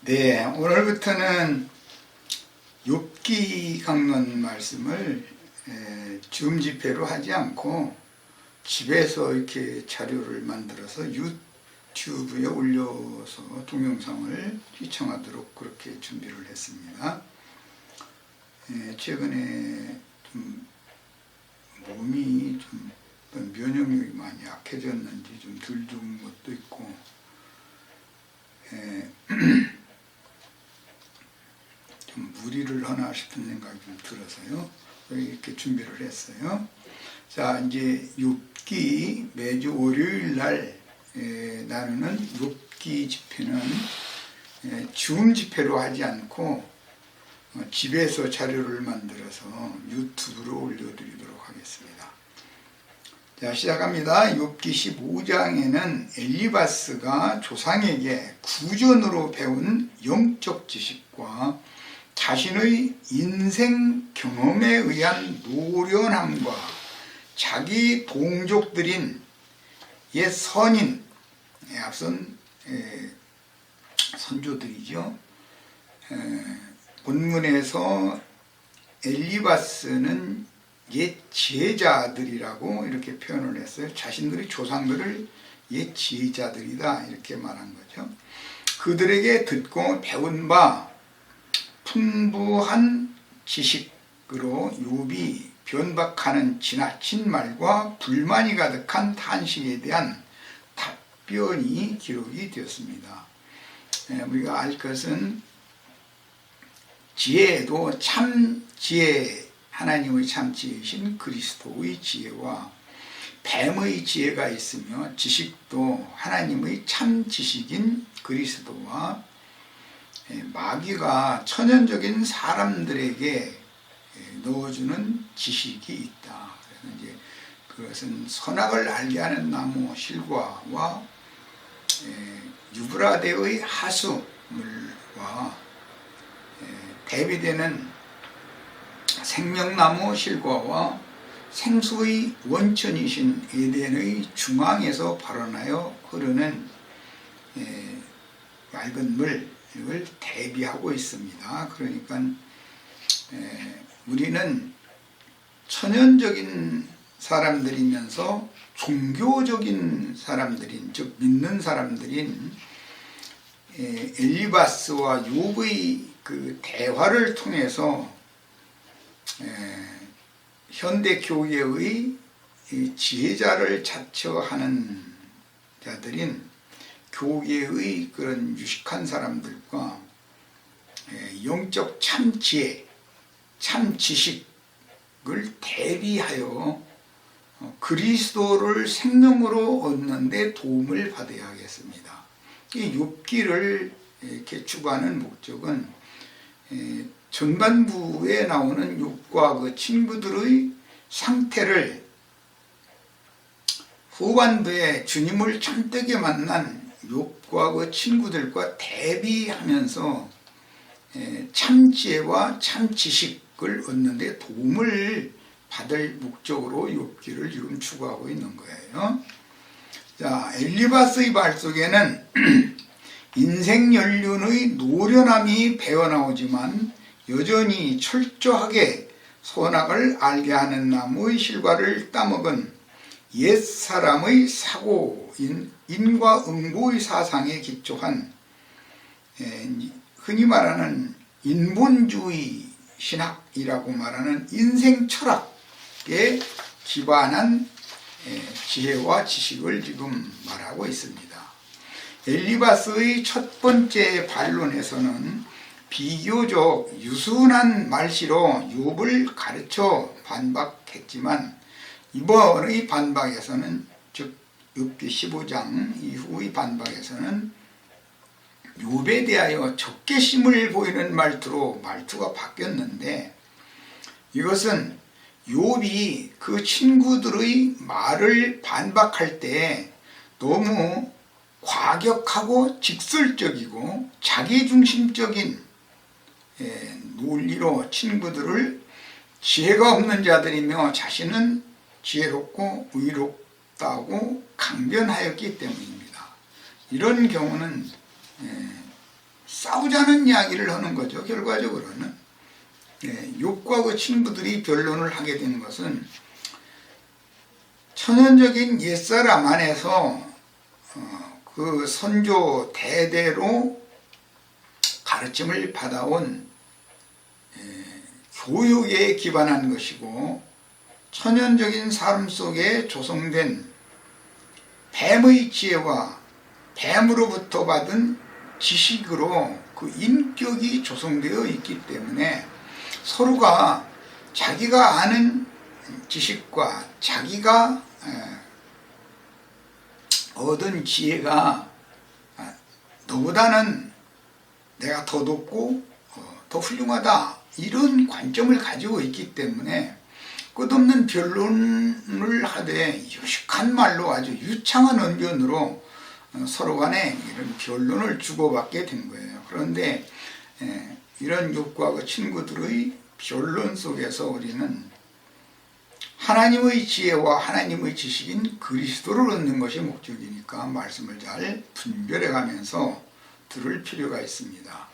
네, 오늘부터는 욥기 강론 말씀을 줌 집회로 하지 않고 집에서 이렇게 자료를 만들어서 유튜브에 올려서 동영상을 시청하도록 그렇게 준비를 했습니다. 최근에 좀 몸이 좀 면역력이 많이 약해졌는지 좀 덜 좋은 것도 있고 좀 무리를 하나 싶은 생각이 좀 들어서요. 이렇게 준비를 했어요. 자, 이제 욥기 매주 월요일 날 나누는 욥기 집회는 줌 집회로 하지 않고 집에서 자료를 만들어서 유튜브로 올려드리도록 하겠습니다. 자, 시작합니다. 욥기 15장에는 엘리바스가 조상에게 구전으로 배운 영적 지식과 자신의 인생 경험에 의한 노련함과 자기 동족들인 옛 선인, 앞선 선조들이죠. 본문에서 엘리바스는 옛 지혜자들이라고 이렇게 표현을 했어요. 자신들의 조상들을 옛 지혜자들이다 이렇게 말한 거죠. 그들에게 듣고 배운 바 풍부한 지식으로 욥이 변박하는 지나친 말과 불만이 가득한 탄식에 대한 답변이 기록이 되었습니다. 우리가 알 것은 지혜에도 참 지혜, 하나님의 참 지혜이신 그리스도의 지혜와 뱀의 지혜가 있으며 지식도 하나님의 참 지식인 그리스도와 마귀가 천연적인 사람들에게 넣어주는 지식이 있다. 그래서 이제 그것은 선악을 알게 하는 나무 실과와 유브라데의 하수물과 대비되는 생명나무 실과와 생수의 원천이신 에덴의 중앙에서 발원하여 흐르는 맑은 물 이걸 대비하고 있습니다. 그러니까 우리는 천연적인 사람들이면서 종교적인 사람들인, 즉 믿는 사람들인 엘리바스와 욥의 그 대화를 통해서 현대 교회의 지혜자를 자처하는 자들인 교계의 그런 유식한 사람들과 영적 참 지혜, 참 지식을 대비하여 그리스도를 생명으로 얻는 데 도움을 받아야 하겠습니다. 이 욥기를 이렇게 추구하는 목적은 전반부에 나오는 욥과 그 친구들의 상태를 후반부에 주님을 참되게 만난 욥과 그 친구들과 대비하면서 참 지혜와 참 지식을 얻는 데 도움을 받을 목적으로 욥기를 지금 추구하고 있는 거예요. 자, 엘리바스의 말 속에는 인생 연륜의 노련함이 배어나오지만 여전히 철저하게 선악을 알게 하는 나무의 실과를 따먹은 옛사람의 사고인 인과응보의 사상에 기초한 흔히 말하는 인본주의 신학이라고 말하는 인생 철학에 기반한 지혜와 지식을 지금 말하고 있습니다. 엘리바스의 첫 번째 반론에서는 비교적 유순한 말씨로 욥을 가르쳐 반박했지만 이번의 반박에서는, 즉 욥기 15장 이후의 반박에서는 욥에 대하여 적개심을 보이는 말투가 바뀌었는데, 이것은 욥이 그 친구들의 말을 반박할 때 너무 과격하고 직설적이고 자기중심적인 논리로 친구들을 지혜가 없는 자들이며 자신은 지혜롭고 의롭다고 강변하였기 때문입니다. 이런 경우는 싸우자는 이야기를 하는 거죠. 결과적으로는 욥과 그 친구들이 변론을 하게 된 것은 천연적인 옛사람 안에서 그 선조 대대로 가르침을 받아온 교육에 기반한 것이고, 천연적인 삶 속에 조성된 뱀의 지혜와 뱀으로부터 받은 지식으로 그 인격이 조성되어 있기 때문에 서로가 자기가 아는 지식과 자기가 얻은 지혜가 너보다는 내가 더 높고 더 훌륭하다, 이런 관점을 가지고 있기 때문에 끝없는 변론을 하되 유식한 말로 아주 유창한 언변으로 서로 간에 이런 변론을 주고받게 된 거예요. 그런데 이런 욥과 그 친구들의 변론 속에서 우리는 하나님의 지혜와 하나님의 지식인 그리스도를 얻는 것이 목적이니까 말씀을 잘 분별해 가면서 들을 필요가 있습니다.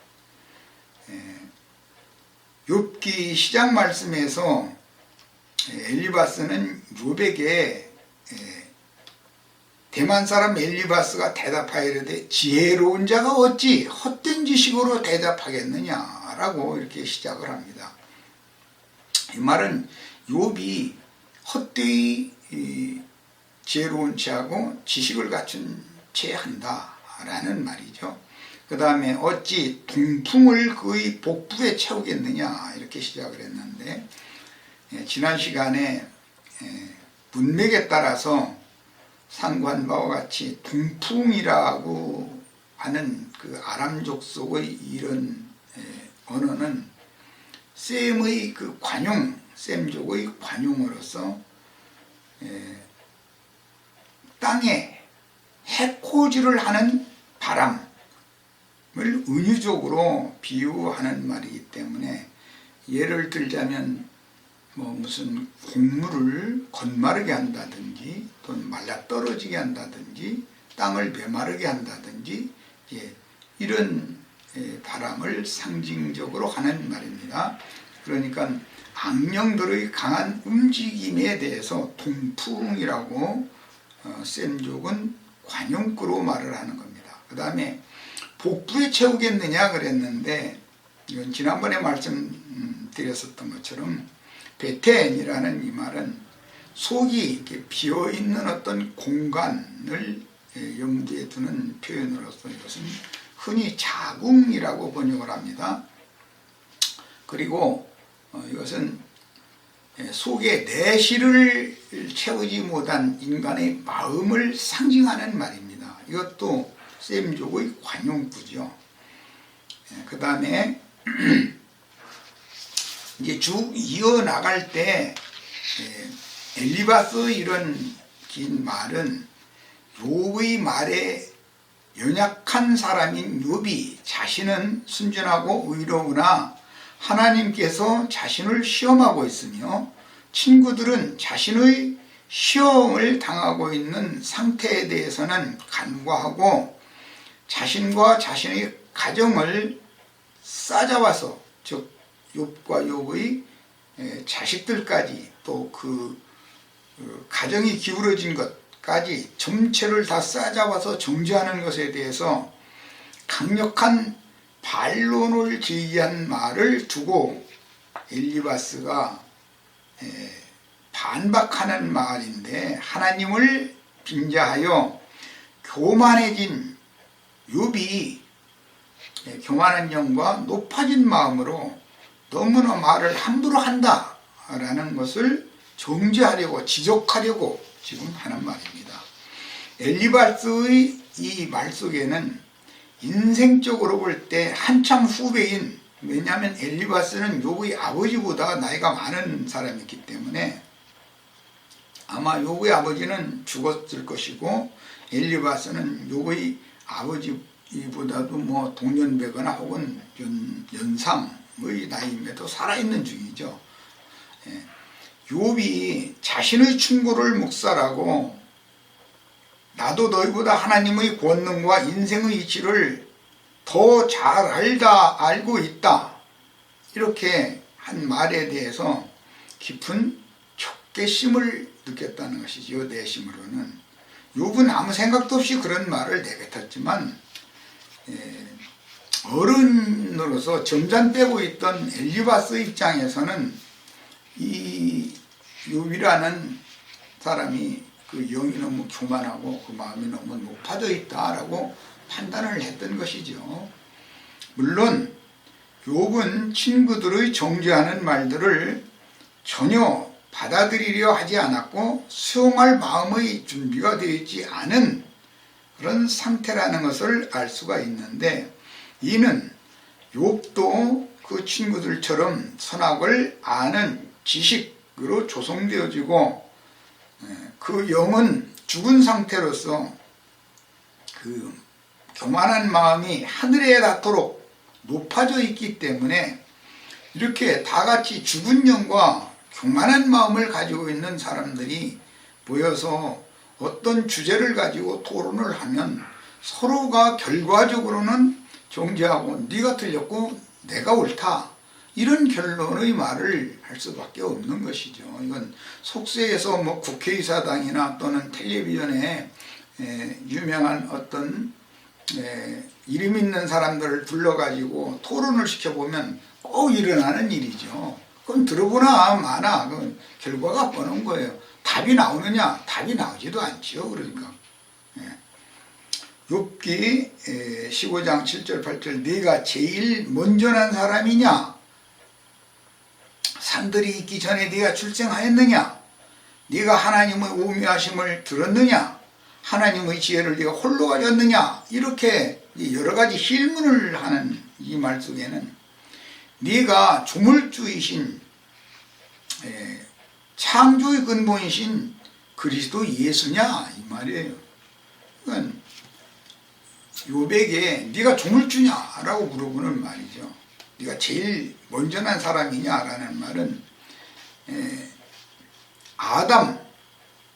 욥기 시작 말씀에서 엘리바스는 욥에게 대만 사람 엘리바스가 대답하여 이르되 지혜로운 자가 어찌 헛된 지식으로 대답하겠느냐라고 이렇게 시작을 합니다. 이 말은 욥이 헛되이 지혜로운 채하고 지식을 갖춘 채 한다라는 말이죠. 그 다음에 어찌 동풍을 그의 복부에 채우겠느냐, 이렇게 시작을 했는데, 지난 시간에 문맥에 따라서 상고한 바와 같이 동풍이라고 하는 그 아람 족속의 이런 언어는 셈의 그 관용, 셈족의 관용으로서 땅에 해코지를 하는 바람을 은유적으로 비유하는 말이기 때문에, 예를 들자면 무슨 곡물을 건마르게 한다든지 또는 말라 떨어지게 한다든지 땅을 메마르게 한다든지 이런 바람을 상징적으로 하는 말입니다. 그러니까 악령들의 강한 움직임에 대해서 동풍이라고 셈족은 관용구로 말을 하는 겁니다. 그 다음에 복부에 채우겠느냐 그랬는데, 이건 지난번에 말씀드렸었던 것처럼 베텐이라는 이 말은 속이 이렇게 비어있는 어떤 공간을 염두에 두는 표현으로서 이것은 흔히 자궁이라고 번역을 합니다. 그리고 이것은 속에 내실을 채우지 못한 인간의 마음을 상징하는 말입니다. 이것도 셈족의 관용구죠. 그 다음에 이제 쭉 이어나갈 때 엘리바스 이런 긴 말은 욥의 말에 연약한 사람인 욥이 자신은 순전하고 의로우나 하나님께서 자신을 시험하고 있으며 친구들은 자신의 시험을 당하고 있는 상태에 대해서는 간과하고 자신과 자신의 가정을 싸잡아서, 즉 욥과 욥의 자식들까지 또 그 가정이 기울어진 것까지 전체를 다 싸잡아서 정죄하는 것에 대해서 강력한 반론을 제기한 말을 두고 엘리바스가 반박하는 말인데, 하나님을 빙자하여 교만해진 욥이 교만한 영과 높아진 마음으로 너무나 말을 함부로 한다라는 것을 정죄하려고, 지적하려고 지금 하는 말입니다. 엘리바스의 이 말 속에는 인생적으로 볼 때 한참 후배인, 왜냐하면 엘리바스는 욥의 아버지보다 나이가 많은 사람이기 때문에 아마 욥의 아버지는 죽었을 것이고 엘리바스는 욥의 아버지보다도 동년배거나 혹은 연상의 나이임에도 살아있는 중이죠. 욥이 자신의 충고를 묵살하고 나도 너희보다 하나님의 권능과 인생의 이치를 더 잘 알고 있다. 이렇게 한 말에 대해서 깊은 촉개심을 느꼈다는 것이지요. 내심으로는. 욥은 아무 생각도 없이 그런 말을 내뱉었지만 어른으로서 점잖 빼고 있던 엘리바스 입장에서는 이 욥이라는 사람이 그 영이 너무 교만하고 그 마음이 너무 높아져 있다라고 판단을 했던 것이죠. 물론 욥은 친구들의 정죄하는 말들을 전혀 받아들이려 하지 않았고 수용할 마음의 준비가 되어 있지 않은 그런 상태라는 것을 알 수가 있는데, 이는 욥도 그 친구들처럼 선악을 아는 지식으로 조성되어지고 그 영은 죽은 상태로서 그 교만한 마음이 하늘에 닿도록 높아져 있기 때문에 이렇게 다 같이 죽은 영과 교만한 마음을 가지고 있는 사람들이 모여서 어떤 주제를 가지고 토론을 하면 서로가 결과적으로는 정죄하고 네가 틀렸고 내가 옳다, 이런 결론의 말을 할 수밖에 없는 것이죠. 이건 속세에서 뭐 국회의사당이나 또는 텔레비전에 유명한 어떤 이름 있는 사람들을 불러가지고 토론을 시켜보면 꼭 일어나는 일이죠. 그건 들어보나 마나 그건 결과가 뻔한 거예요. 답이 나오느냐? 답이 나오지도 않지요. 그러니까 욥기 15장 7절 8절 네가 제일 먼저 난 사람이냐? 산들이 있기 전에 네가 출생하였느냐? 네가 하나님의 오묘하심을 들었느냐? 하나님의 지혜를 네가 홀로 가졌느냐? 이렇게 여러 가지 질문을 하는 이 말 속에는 네가 조물주이신 창조의 근본이신 그리스도 예수냐? 이 말이에요. 그러니까 욥에게 네가 조물주냐라고 물어보는 말이죠. 네가 제일 먼저 난 사람이냐라는 말은 아담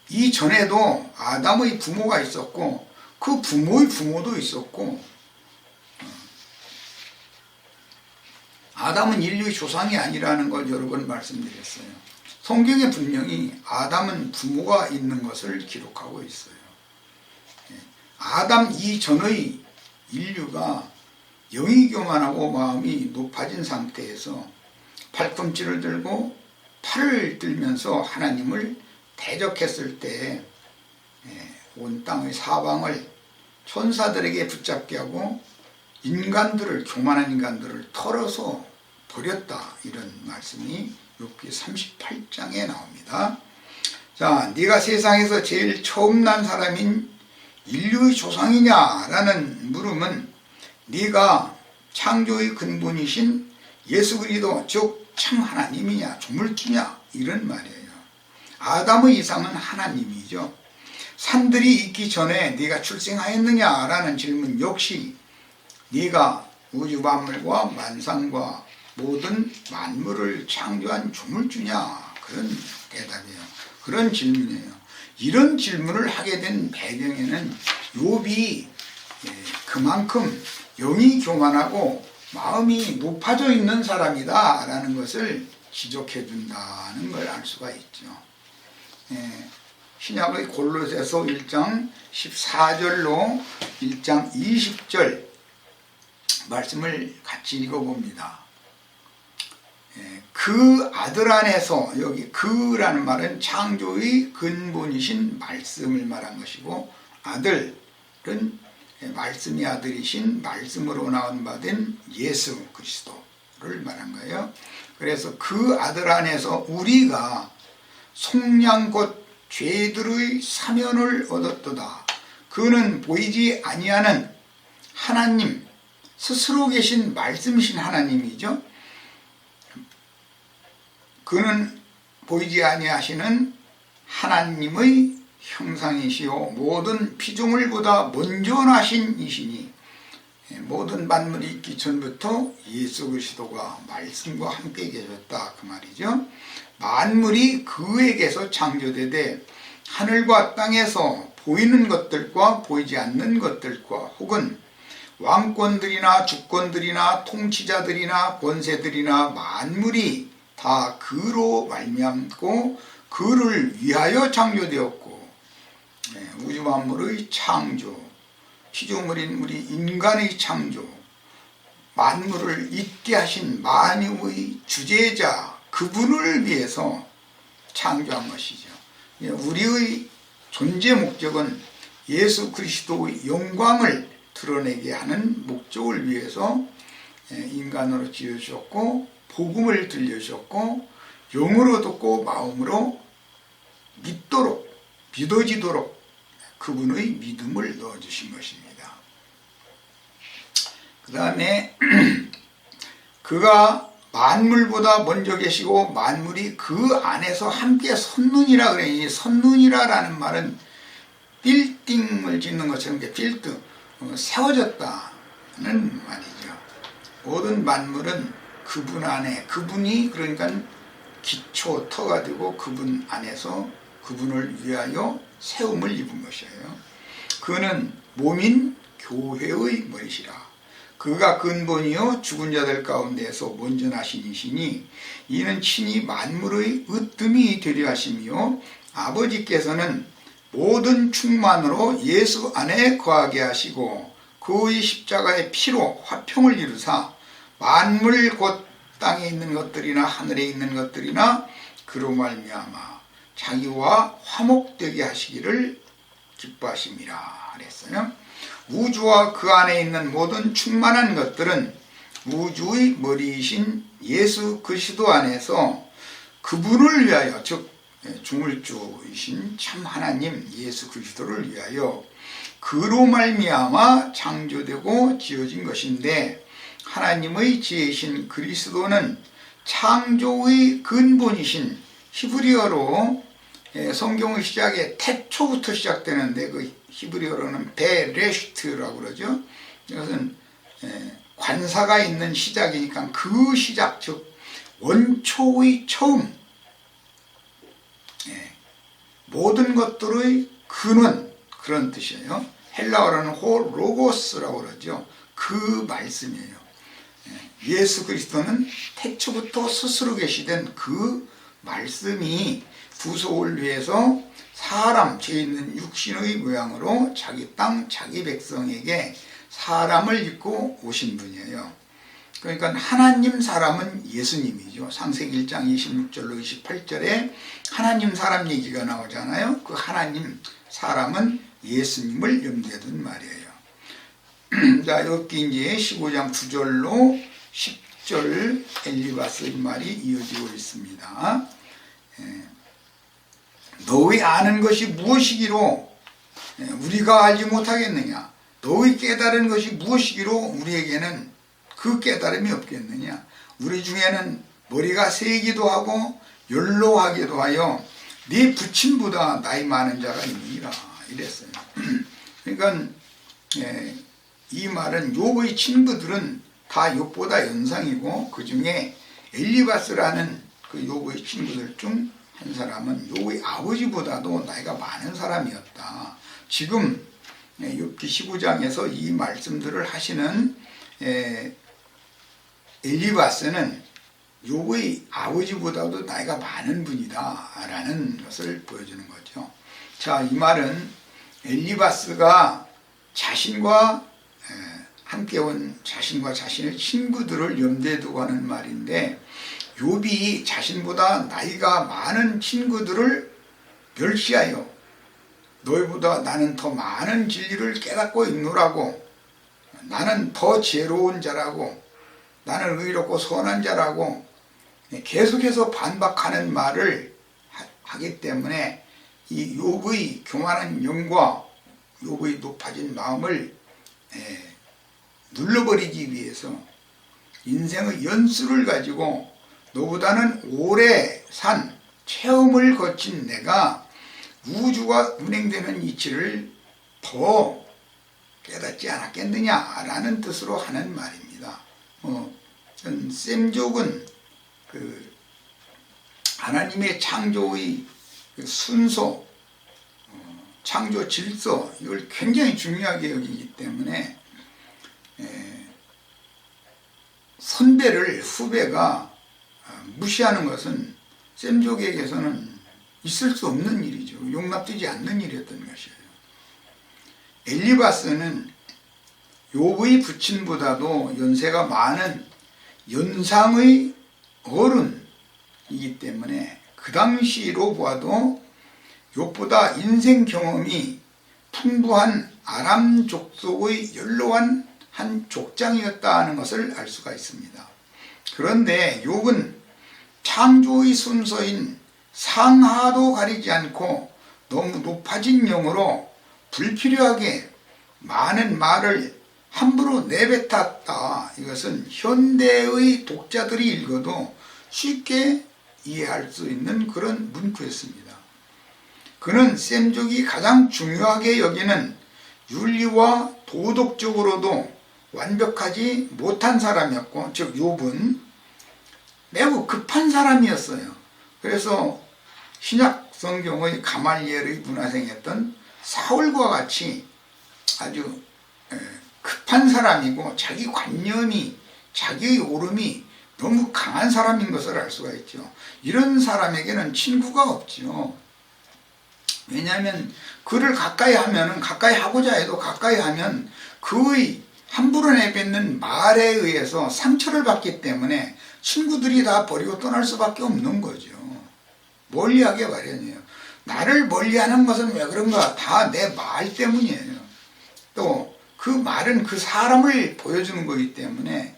이전에도 아담의 부모가 있었고 그 부모의 부모도 있었고 아담은 인류의 조상이 아니라는 걸 여러 번 말씀드렸어요. 성경에 분명히 아담은 부모가 있는 것을 기록하고 있어요. 아담 이전의 인류가 영이 교만하고 마음이 높아진 상태에서 팔꿈치를 들고 팔을 들면서 하나님을 대적했을 때 온 땅의 사방을 천사들에게 붙잡게 하고 인간들을, 교만한 인간들을 털어서 버렸다, 이런 말씀이 욥기 38장에 나옵니다. 자, 네가 세상에서 제일 처음 난 사람인 인류의 조상이냐라는 물음은 네가 창조의 근본이신 예수 그리스도 즉 참 하나님이냐 조물주냐 이런 말이에요. 아담의 이상은 하나님이죠. 산들이 있기 전에 네가 출생하였느냐라는 질문 역시 네가 우주 만물과 만상과 모든 만물을 창조한 조물주냐, 그런 대답이에요. 그런 질문이에요. 이런 질문을 하게 된 배경에는 욥이 그만큼 영이 교만하고 마음이 높아져 있는 사람이다 라는 것을 지적해 준다는 걸 알 수가 있죠. 신약의 골로새서 1장 14절로 1장 20절 말씀을 같이 읽어봅니다. 그 아들 안에서, 여기 그라는 말은 창조의 근본이신 말씀을 말한 것이고, 아들은 말씀이 아들이신 말씀으로 나온 바 된 예수 그리스도를 말한 거예요. 그래서 그 아들 안에서 우리가 속량 곧 죄들의 사면을 얻었도다. 그는 보이지 아니하는 하나님, 스스로 계신 말씀이신 하나님이죠. 그는 보이지 아니하시는 하나님의 형상이시요 모든 피조물보다 먼저 나신 이시니 모든 만물이 있기 전부터 예수 그리스도가 말씀과 함께 계셨다, 그 말이죠. 만물이 그에게서 창조되되 하늘과 땅에서 보이는 것들과 보이지 않는 것들과 혹은 왕권들이나 주권들이나 통치자들이나 권세들이나 만물이 다 그로 말미암고 그를 위하여 창조되었고, 우주 만물의 창조, 피조물인 우리 인간의 창조, 만물을 있게 하신 만유의 주재자 그분을 위해서 창조한 것이죠. 우리의 존재 목적은 예수 그리스도의 영광을 드러내게 하는 목적을 위해서 인간으로 지어주셨고, 복음을 들려주셨고, 영으로 듣고 마음으로 믿도록, 믿어지도록 그분의 믿음을 넣어주신 것입니다. 그 다음에 그가 만물보다 먼저 계시고 만물이 그 안에서 함께 섰느니라 그래요. 이 섰느니라라는 말은 빌딩을 짓는 것처럼 빌드, 세워졌다는 말이죠. 모든 만물은 그분 안에, 그분이 그러니까 기초, 터가 되고 그분 안에서 그분을 위하여 세움을 입은 것이에요. 그는 몸인 교회의 머리시라. 그가 근본이요 죽은 자들 가운데서 먼저 나신 이시니 이는 친히 만물의 으뜸이 되려 하시며 아버지께서는 모든 충만으로 예수 안에 거하게 하시고 그의 십자가의 피로 화평을 이루사 만물 곧 땅에 있는 것들이나 하늘에 있는 것들이나 그로 말미암아 자기와 화목되게 하시기를 기뻐하심이라 그랬어요. 우주와 그 안에 있는 모든 충만한 것들은 우주의 머리이신 예수 그리스도 안에서 그분을 위하여, 즉 중울주이신 참 하나님 예수 그리스도를 위하여 그로 말미암아 창조되고 지어진 것인데, 하나님의 지혜이신 그리스도는 창조의 근본이신, 히브리어로 성경의 시작에 태초부터 시작되는데 그 히브리어로는 베레시트라고 그러죠. 이것은 관사가 있는 시작이니까 그 시작, 즉 원초의 처음, 모든 것들의 근원, 그런 뜻이에요. 헬라어로는 로고스라고 그러죠. 그 말씀이에요. 예수 그리스도는 태초부터 스스로 계시던 그 말씀이 구속을 위해서 사람, 죄 있는 육신의 모양으로 자기 땅, 자기 백성에게 사람을 입고 오신 분이에요. 그러니까 하나님 사람은 예수님이죠. 창세기 1장 26절로 28절에 하나님 사람 얘기가 나오잖아요. 그 하나님 사람은 예수님을 염두에 둔 말이에요. 자, 여기 이제 15장 9절로 10절 엘리바스의 말이 이어지고 있습니다. 너희 아는 것이 무엇이기로 우리가 알지 못하겠느냐? 너희 깨달은 것이 무엇이기로 우리에게는 그 깨달음이 없겠느냐? 우리 중에는 머리가 세기도 하고 연로하기도 하여 네 부친보다 나이 많은 자가 있느니라 이랬어요. 그러니까 이 말은 욥의 친구들은 다 욥보다 연상이고, 그 중에 엘리바스라는 그 욥의 친구들 중 한 사람은 욥의 아버지보다도 나이가 많은 사람이었다. 지금 욥기 15장에서 이 말씀들을 하시는 엘리바스는 욥의 아버지보다도 나이가 많은 분이다 라는 것을 보여주는 거죠. 자, 이 말은 엘리바스가 자신과 함께 온 자신과 자신의 친구들을 염두에 두고 하는 말인데, 욥이 자신보다 나이가 많은 친구들을 멸시하여 너희보다 나는 더 많은 진리를 깨닫고 있노라고, 나는 더 지혜로운 자라고, 나는 의롭고 선한 자라고 계속해서 반박하는 말을 하기 때문에 이 욥의 교만한 영과 욥의 높아진 마음을 눌러버리기 위해서 인생의 연수를 가지고 너보다는 오래 산 체험을 거친 내가 우주가 운행되는 이치를 더 깨닫지 않았겠느냐라는 뜻으로 하는 말입니다. 셈족은 그 하나님의 창조의 그 순서, 창조 질서, 이걸 굉장히 중요하게 여기기 때문에 선배를 후배가 무시하는 것은 셈족에게서는 있을 수 없는 일이죠. 용납되지 않는 일이었던 것이에요. 엘리바스는 욥의 부친보다도 연세가 많은 연상의 어른이기 때문에 그 당시로 보아도 욥보다 인생 경험이 풍부한 아람 족속의 연로한 한 족장이었다는 것을 알 수가 있습니다. 그런데 욥은 창조의 순서인 상하도 가리지 않고 너무 높아진 영어로 불필요하게 많은 말을 함부로 내뱉었다. 이것은 현대의 독자들이 읽어도 쉽게 이해할 수 있는 그런 문구였습니다. 그는 셈족이 가장 중요하게 여기는 윤리와 도덕적으로도 완벽하지 못한 사람이었고, 즉 욥은 매우 급한 사람이었어요. 그래서 신약 성경의 가말리엘의 문화생이었던 사울과 같이 아주 급한 사람이고 자기 관념이, 자기의 오름이 너무 강한 사람인 것을 알 수가 있죠. 이런 사람에게는 친구가 없죠. 왜냐하면 그를 가까이 하면, 가까이 하고자 해도 가까이 하면 그의 함부로 내뱉는 말에 의해서 상처를 받기 때문에 친구들이 다 버리고 떠날 수밖에 없는 거죠. 멀리하게 마련이에요. 나를 멀리하는 것은 왜 그런가? 다 내 말 때문이에요. 또 그 말은 그 사람을 보여주는 거기 때문에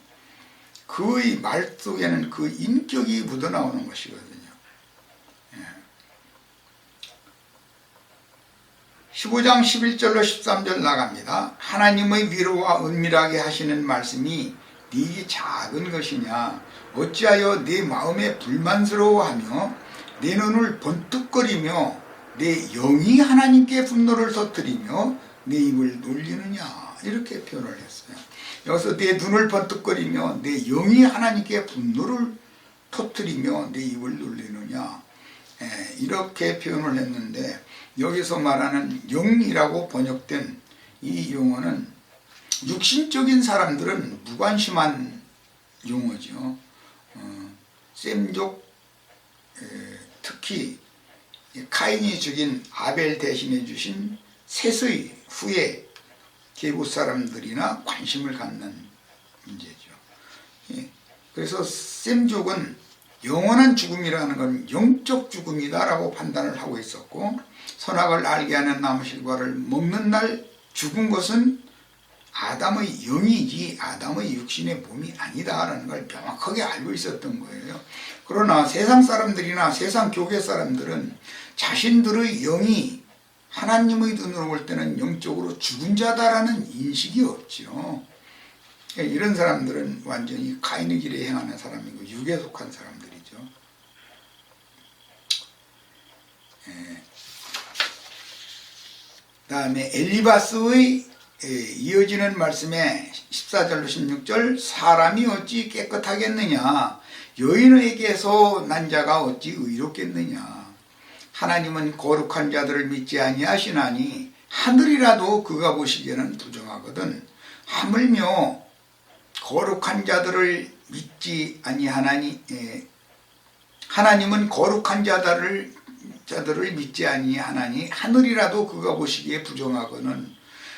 그의 말 속에는 그 인격이 묻어나오는 것이거든요. 15장 11절로 13절 나갑니다. 하나님의 위로와 은밀하게 하시는 말씀이 네게 작은 것이냐? 어찌하여 네 마음에 불만스러워하며 내 눈을 번뜩거리며 내 영이 하나님께 분노를 터뜨리며 내 입을 놀리느냐? 이렇게 표현을 했어요. 여기서 내 눈을 번뜩거리며 내 영이 하나님께 분노를 터뜨리며 내 입을 놀리느냐? 이렇게 표현을 했는데, 여기서 말하는 영이라고 번역된 이 용어는 육신적인 사람들은 무관심한 용어죠. 셈족, 특히 카인이 죽인 아벨 대신해 주신 셋의 후예 계보 사람들이나 관심을 갖는 문제죠. 그래서 셈족은 영원한 죽음이라는 건 영적 죽음이다라고 판단을 하고 있었고, 선악을 알게 하는 나무실과를 먹는 날 죽은 것은 아담의 영이지 아담의 육신의 몸이 아니다라는 걸 명확하게 알고 있었던 거예요. 그러나 세상 사람들이나 세상 교계 사람들은 자신들의 영이 하나님의 눈으로 볼 때는 영적으로 죽은 자다라는 인식이 없죠. 이런 사람들은 완전히 가인의 길에 행하는 사람이고 육에 속한 사람들이죠. 다음에 엘리바스의 이어지는 말씀에 14절로 16절, 사람이 어찌 깨끗하겠느냐? 여인에게서 난 자가 어찌 의롭겠느냐? 하나님은 거룩한 자들을 믿지 아니하시나니 하늘이라도 그가 보시기에는 부정하거든. 하물며 거룩한 자들을 믿지 아니하나니, 하나님은 거룩한 자들을 믿지 아니하나니 하늘이라도 그가 보시기에 부정하거든.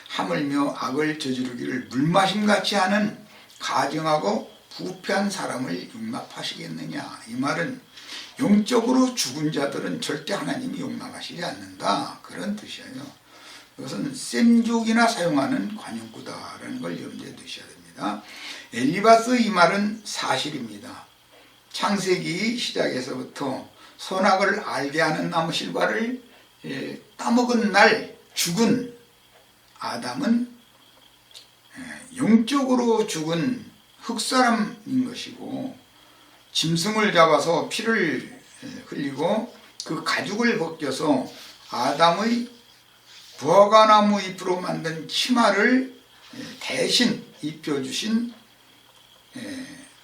하물며 악을 저지르기를 물마심같이 하는 가증하고 부패한 사람을 용납하시겠느냐? 이 말은 영적으로 죽은 자들은 절대 하나님이 용납하시지 않는다, 그런 뜻이에요. 이것은 셈족이나 사용하는 관용구다라는 걸 염두에 두셔야 됩니다. 엘리바스 이 말은 사실입니다. 창세기 시작에서부터 선악을 알게 하는 나무실과를 따먹은 날 죽은 아담은 영적으로 죽은 흙사람인 것이고, 짐승을 잡아서 피를 흘리고 그 가죽을 벗겨서 아담의 부화과나무 잎으로 만든 치마를 대신 입혀주신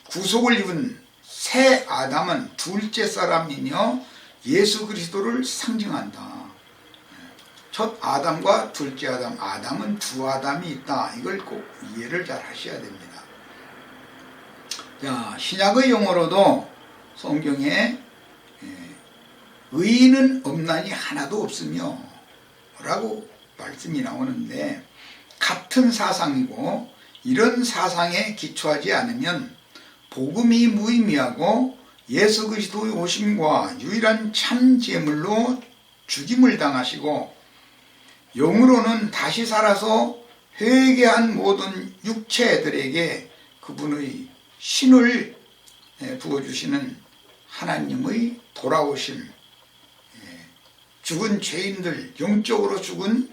구속을 입은 새 아담은 둘째 사람이며 예수 그리스도를 상징한다. 첫 아담과 둘째 아담, 아담은 두 아담이 있다. 이걸 꼭 이해를 잘 하셔야 됩니다. 자, 신약의 용어로도 성경에 의인은 없나니 하나도 없으며 라고 말씀이 나오는데, 같은 사상이고 이런 사상에 기초하지 않으면 복음이 무의미하고 예수 그리스도의 오심과 유일한 참 제물로 죽임을 당하시고 영으로는 다시 살아서 회개한 모든 육체들에게 그분의 신을 부어주시는 하나님의 돌아오심, 죽은 죄인들, 영적으로 죽은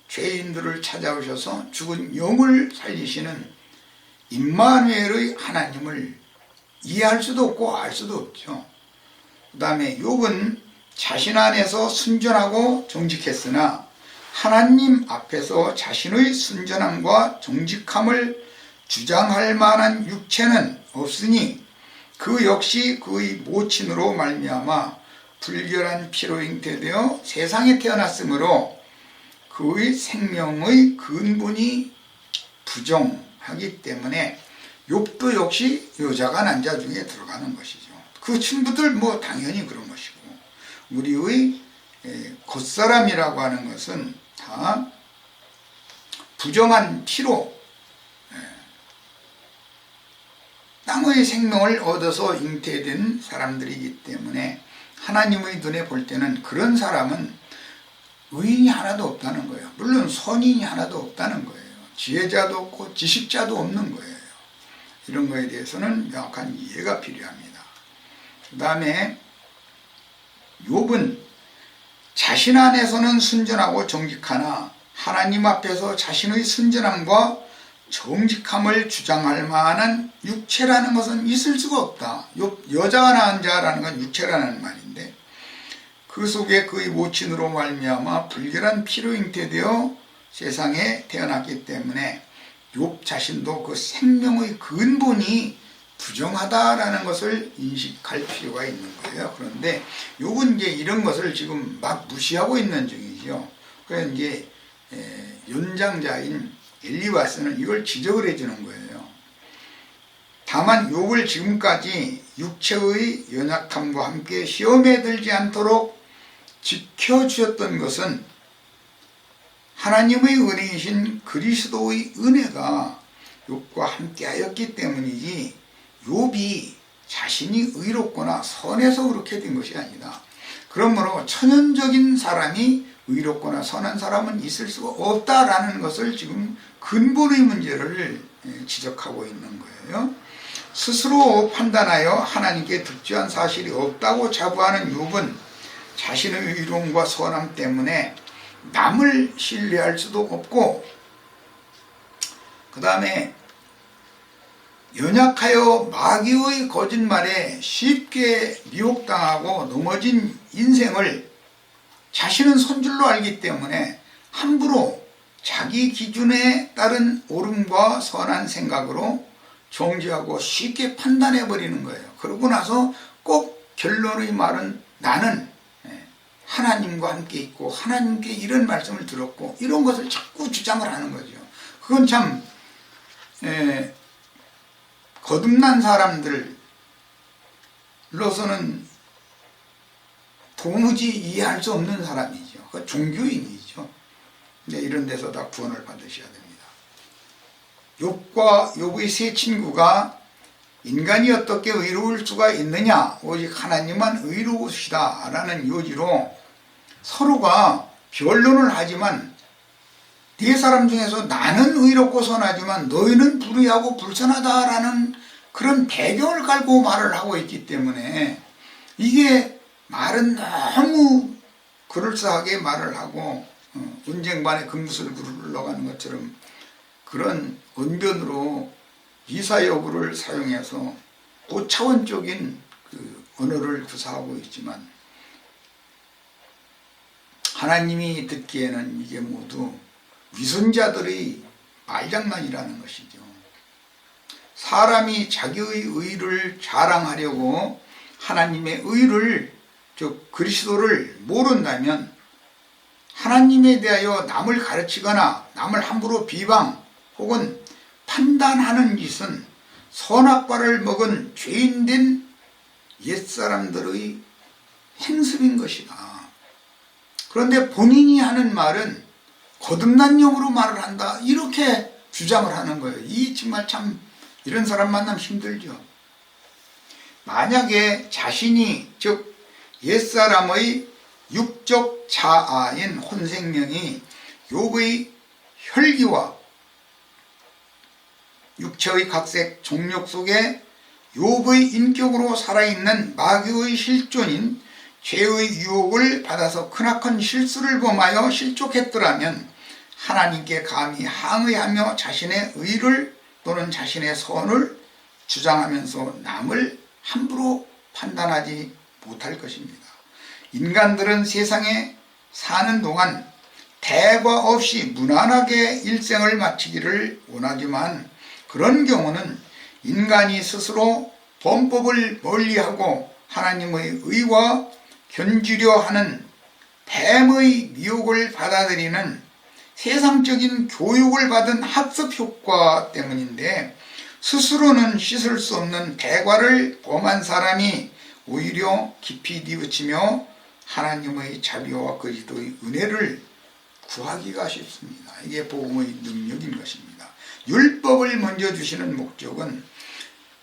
죄인들을 찾아오셔서 죽은 영을 살리시는 임마누엘의 하나님을 이해할 수도 없고 알 수도 없죠. 그 다음에 욥은 자신 안에서 순전하고 정직했으나 하나님 앞에서 자신의 순전함과 정직함을 주장할 만한 육체는 없으니 그 역시 그의 모친으로 말미암아 불결한 피로 잉태되어 세상에 태어났으므로 그의 생명의 근본이 부정하기 때문에 욥도 역시 여자가 난자 중에 들어가는 것이죠. 그 친구들 뭐 당연히 그런 것이고, 우리의 겉사람이라고 하는 것은 다 부정한 피로 땅의 생명을 얻어서 잉태된 사람들이기 때문에 하나님의 눈에 볼 때는 그런 사람은 의인이 하나도 없다는 거예요. 물론 선인이 하나도 없다는 거예요. 지혜자도 없고 지식자도 없는 거예요. 이런 거에 대해서는 명확한 이해가 필요합니다. 그 다음에 욥은 자신 안에서는 순전하고 정직하나 하나님 앞에서 자신의 순전함과 정직함을 주장할 만한 육체라는 것은 있을 수가 없다. 여자가 낳은 자라는 건 육체라는 말인데, 그 속에 그의 모친으로 말미암아 불결한 피로 잉태되어 세상에 태어났기 때문에 욥 자신도 그 생명의 근본이 부정하다라는 것을 인식할 필요가 있는 거예요. 그런데 욥은 이제 이런 것을 지금 막 무시하고 있는 중이죠. 그래서 이제 연장자인 엘리바스는 이걸 지적을 해주는 거예요. 다만 욥을 지금까지 육체의 연약함과 함께 시험에 들지 않도록 지켜주셨던 것은 하나님의 은혜이신 그리스도의 은혜가 욥과 함께하였기 때문이지, 욥이 자신이 의롭거나 선해서 그렇게 된 것이 아니다. 그러므로 천연적인 사람이 의롭거나 선한 사람은 있을 수가 없다라는 것을 지금 근본의 문제를 지적하고 있는 거예요. 스스로 판단하여 하나님께 득죄한 사실이 없다고 자부하는 욥은 자신의 의로움과 선함 때문에 남을 신뢰할 수도 없고, 그 다음에 연약하여 마귀의 거짓말에 쉽게 미혹당하고 넘어진 인생을 자신은 선줄로 알기 때문에 함부로 자기 기준에 따른 옳음과 선한 생각으로 정죄하고 쉽게 판단해버리는 거예요. 그러고 나서 꼭 결론의 말은 나는 하나님과 함께 있고 하나님께 이런 말씀을 들었고 이런 것을 자꾸 주장을 하는 거죠. 그건 참 거듭난 사람들로서는 도무지 이해할 수 없는 사람이죠. 그 종교인이죠. 근데 이런 데서 다 구원을 받으셔야 됩니다. 욥과 욥의 세 친구가 인간이 어떻게 의로울 수가 있느냐, 오직 하나님만 의로우시다 라는 요지로 서로가 변론을 하지만, 네 사람 중에서 나는 의롭고 선하지만 너희는 불의하고 불선하다라는 그런 배경을 깔고 말을 하고 있기 때문에, 이게 말은 너무 그럴싸하게 말을 하고 은쟁반에 금붓을 굴러가는 것처럼 그런 언변으로 이사여구를 사용해서 고차원적인 그 언어를 구사하고 있지만, 하나님이 듣기에는 이게 모두 위선자들의 말장난이라는 것이죠. 사람이 자기의 의를 자랑하려고 하나님의 의를, 즉 그리스도를 모른다면 하나님에 대하여 남을 가르치거나 남을 함부로 비방 혹은 판단하는 짓은 선악과를 먹은 죄인된 옛사람들의 행습인 것이다. 그런데 본인이 하는 말은 거듭난 영으로 말을 한다, 이렇게 주장을 하는 거예요. 이 정말 참 이런 사람 만나면 힘들죠. 만약에 자신이, 즉 옛사람의 육적 자아인 혼생명이 욥의 혈기와 육체의 각색 종욕 속에 욥의 인격으로 살아있는 마귀의 실존인 죄의 유혹을 받아서 크나큰 실수를 범하여 실족했더라면 하나님께 감히 항의하며 자신의 의를 또는 자신의 선을 주장하면서 남을 함부로 판단하지 못할 것입니다. 인간들은 세상에 사는 동안 대과 없이 무난하게 일생을 마치기를 원하지만 그런 경우는 인간이 스스로 범법을 멀리하고 하나님의 의와 견지려 하는 뱀의 미혹을 받아들이는 세상적인 교육을 받은 학습 효과 때문인데, 스스로는 씻을 수 없는 대과를 범한 사람이 오히려 깊이 뉘우치며 하나님의 자비와 그리스도의 은혜를 구하기가 쉽습니다. 이게 복음의 능력인 것입니다. 율법을 먼저 주시는 목적은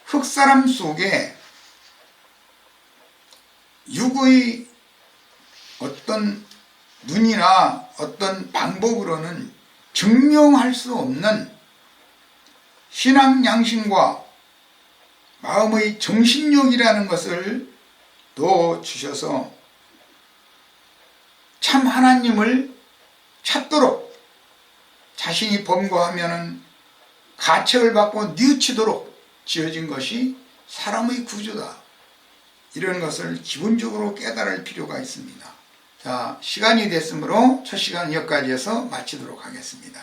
흙사람 속에 육의 어떤 눈이나 어떤 방법으로는 증명할 수 없는 신앙 양심과 마음의 정신력이라는 것을 넣어 주셔서 참 하나님을 찾도록, 자신이 범거하면은 가책을 받고 뉘우치도록 지어진 것이 사람의 구조다, 이런 것을 기본적으로 깨달을 필요가 있습니다. 자, 시간이 됐으므로 첫 시간 여기까지 해서 마치도록 하겠습니다.